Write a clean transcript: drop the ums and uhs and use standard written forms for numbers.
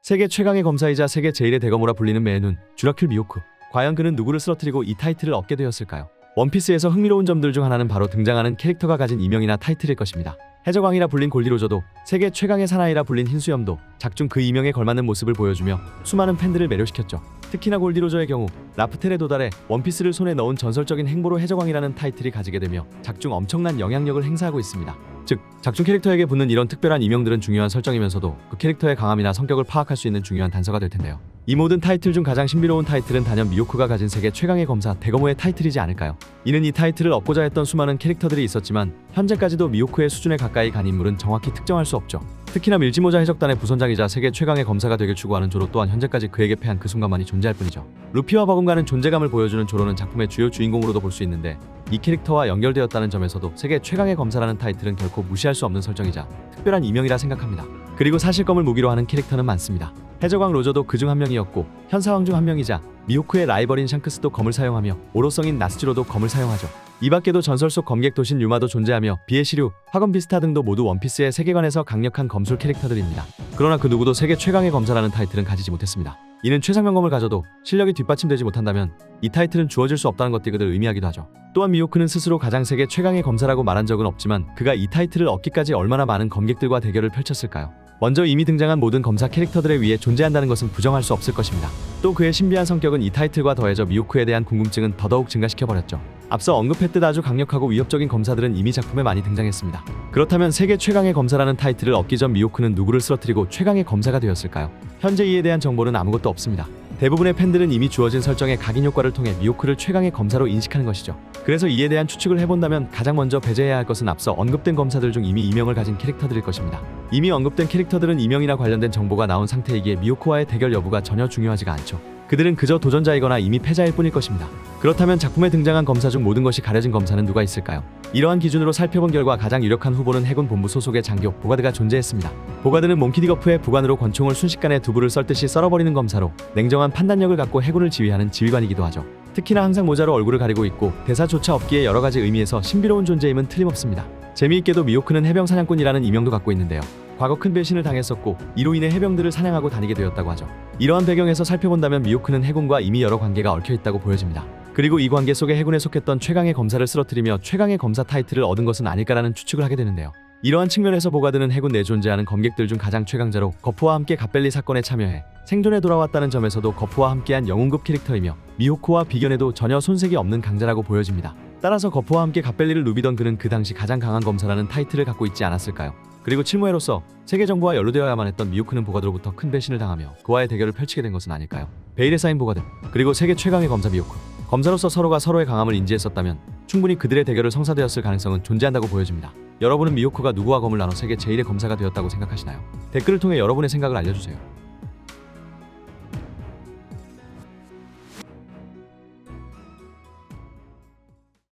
세계 최강의 검사이자 세계 제1의 대검으로 불리는 매의 눈, 쥬라큘 미호크. 과연 그는 누구를 쓰러뜨리고 이 타이틀을 얻게 되었을까요? 원피스에서 흥미로운 점들 중 하나는 바로 등장하는 캐릭터가 가진 이명이나 타이틀일 것입니다. 해적왕이라 불린 골디로저도, 세계 최강의 사나이라 불린 흰수염도 작중 그 이명에 걸맞는 모습을 보여주며 수많은 팬들을 매료시켰죠. 특히나 골디로저의 경우 라프텔에 도달해 원피스를 손에 넣은 전설적인 행보로 해적왕이라는 타이틀이 가지게 되며 작중 엄청난 영향력을 행사하고 있습니다. 즉, 작중 캐릭터에게 붙는 이런 특별한 이명들은 중요한 설정이면서도 그 캐릭터의 강함이나 성격을 파악할 수 있는 중요한 단서가 될 텐데요. 이 모든 타이틀 중 가장 신비로운 타이틀은 단연 미호크가 가진 세계 최강의 검사 대검호의 타이틀이지 않을까요? 이는 이 타이틀을 얻고자 했던 수많은 캐릭터들이 있었지만 현재까지도 미호크의 수준에 가까이 간 인물은 정확히 특정할 수 없죠. 특히나 밀지모자 해적단의 부선장이자 세계 최강의 검사가 되길 추구하는 조로 또한 현재까지 그에게 패한 그 순간만이 존재할 뿐이죠. 루피와 버금가는 존재감을 보여주는 조로는 작품의 주요 주인공으로도 볼 수 있는데 이 캐릭터와 연결되었다는 점에서도 세계 최강의 검사라는 타이틀은 결코 무시할 수 없는 설정이자 특별한 이명이라 생각합니다. 그리고 사실검을 무기로 하는 캐릭터는 많습니다. 해적왕 로저도 그중 한 명이었고 현사왕 중 한 명이자 미호크의 라이벌인 샹크스도 검을 사용하며 오로성인 나스지로도 검을 사용하죠. 이 밖에도 전설 속 검객 도신 유마도 존재하며 비의 시류, 화검 비스타 등도 모두 원피스의 세계관에서 강력한 검술 캐릭터들입니다. 그러나 그 누구도 세계 최강의 검사라는 타이틀은 가지지 못했습니다. 이는 최상명검을 가져도 실력이 뒷받침되지 못한다면 이 타이틀은 주어질 수 없다는 것들을 의미하기도 하죠. 또한 미호크는 스스로 가장 세계 최강의 검사라고 말한 적은 없지만 그가 이 타이틀을 얻기까지 얼마나 많은 검객들과 대결을 펼쳤을까요? 먼저 이미 등장한 모든 검사 캐릭터들에 의해 존재한다는 것은 부정할 수 없을 것입니다. 또 그의 신비한 성격은 이 타이틀과 더해져 미호크에 대한 궁금증은 더더욱 증가시켜버렸죠. 앞서 언급했듯 아주 강력하고 위협적인 검사들은 이미 작품에 많이 등장했습니다. 그렇다면 세계 최강의 검사라는 타이틀을 얻기 전 미호크는 누구를 쓰러뜨리고 최강의 검사가 되었을까요? 현재 이에 대한 정보는 아무것도 없습니다. 대부분의 팬들은 이미 주어진 설정의 각인 효과를 통해 미호크를 최강의 검사로 인식하는 것이죠. 그래서 이에 대한 추측을 해본다면 가장 먼저 배제해야 할 것은 앞서 언급된 검사들 중 이미 이명을 가진 캐릭터들일 것입니다. 이미 언급된 캐릭터들은 이명이나 관련된 정보가 나온 상태이기에 미호크와의 대결 여부가 전혀 중요하지가 않죠. 그들은 그저 도전자이거나 이미 패자일 뿐일 것입니다. 그렇다면 작품에 등장한 검사 중 모든 것이 가려진 검사는 누가 있을까요? 이러한 기준으로 살펴본 결과 가장 유력한 후보는 해군 본부 소속의 장교 보가드가 존재했습니다. 보가드는 몽키디거프의 부관으로 권총을 순식간에 두부를 썰듯이 썰어버리는 검사로 냉정한 판단력을 갖고 해군을 지휘하는 지휘관이기도 하죠. 특히나 항상 모자로 얼굴을 가리고 있고 대사조차 없기에 여러가지 의미에서 신비로운 존재임은 틀림없습니다. 재미있게도 미호크는 해병 사냥꾼이라는 이명도 갖고 있는데요. 과거 큰 배신을 당했었고 이로 인해 해병들을 사냥하고 다니게 되었다고 하죠. 이러한 배경에서 살펴본다면 미호크는 해군과 이미 여러 관계가 얽혀있다고 보여집니다. 그리고 이 관계 속에 해군에 속했던 최강의 검사를 쓰러뜨리며 최강의 검사 타이틀을 얻은 것은 아닐까라는 추측을 하게 되는데요. 이러한 측면에서 보가드는 해군 내 존재하는 검객들 중 가장 최강자로 거프와 함께 갓벨리 사건에 참여해 생존에 돌아왔다는 점에서도 거프와 함께한 영웅급 캐릭터이며 미호크와 비견에도 전혀 손색이 없는 강자라고 보여집니다. 따라서 거프와 함께 갓벨리를 누비던 그는 그 당시 가장 강한 검사라는 타이틀을 갖고 있지 않았을까요? 그리고 칠무회로서 세계 정부와 연루되어야만 했던 미호크는 보가드로부터 큰 배신을 당하며 그와의 대결을 펼치게 된 것은 아닐까요? 베일에 쌓인 보가드, 그리고 세계 최강의 검사 미호크. 검사로서 서로가 서로의 강함을 인지했었다면 충분히 그들의 대결을 성사되었을 가능성은 존재한다고 보여집니다. 여러분은 미호크가 누구와 검을 나눠 세계 제1의 검사가 되었다고 생각하시나요? 댓글을 통해 여러분의 생각을 알려주세요.